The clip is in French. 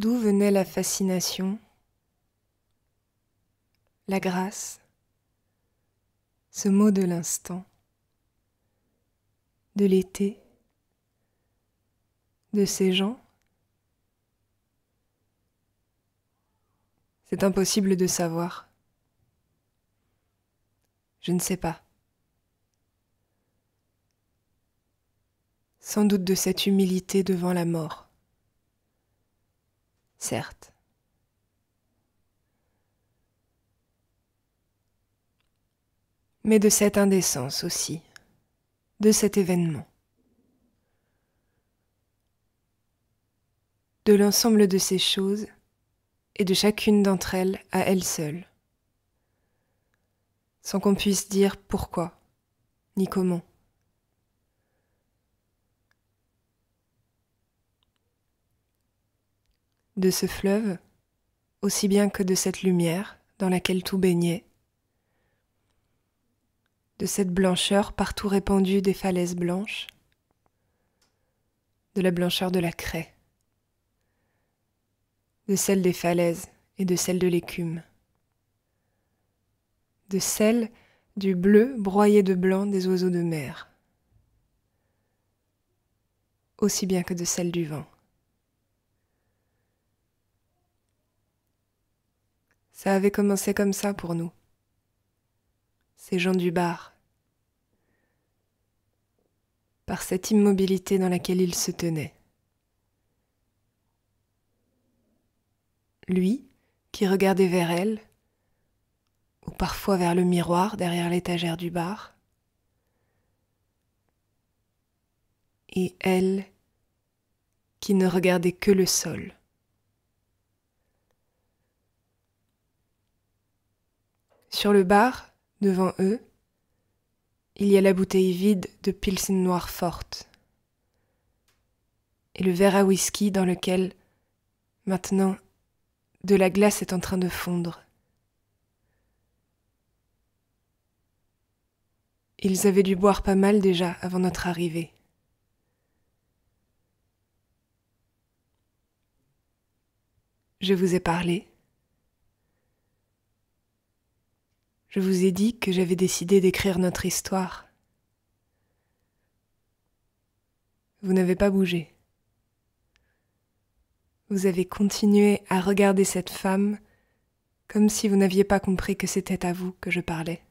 D'où venait la fascination, la grâce, ce mot de l'instant, de l'été, de ces gens? C'est impossible de savoir. Je ne sais pas. Sans doute de cette humilité devant la mort. Certes. Mais de cette indécence aussi, de cet événement. De l'ensemble de ces choses et de chacune d'entre elles à elle seule. Sans qu'on puisse dire pourquoi, ni comment. De ce fleuve, aussi bien que de cette lumière dans laquelle tout baignait, de cette blancheur partout répandue des falaises blanches, de la blancheur de la craie, de celle des falaises et de celle de l'écume, de celle du bleu broyé de blanc des oiseaux de mer, aussi bien que de celle du vent. Ça avait commencé comme ça pour nous, ces gens du bar, par cette immobilité dans laquelle ils se tenaient. Lui, qui regardait vers elle, ou parfois vers le miroir derrière l'étagère du bar, et elle, qui ne regardait que le sol. Sur le bar, devant eux, il y a la bouteille vide de Pilsen noire forte et le verre à whisky dans lequel, maintenant, de la glace est en train de fondre. Ils avaient dû boire pas mal déjà avant notre arrivée. Je vous ai parlé. Je vous ai dit que j'avais décidé d'écrire notre histoire. Vous n'avez pas bougé. Vous avez continué à regarder cette femme comme si vous n'aviez pas compris que c'était à vous que je parlais.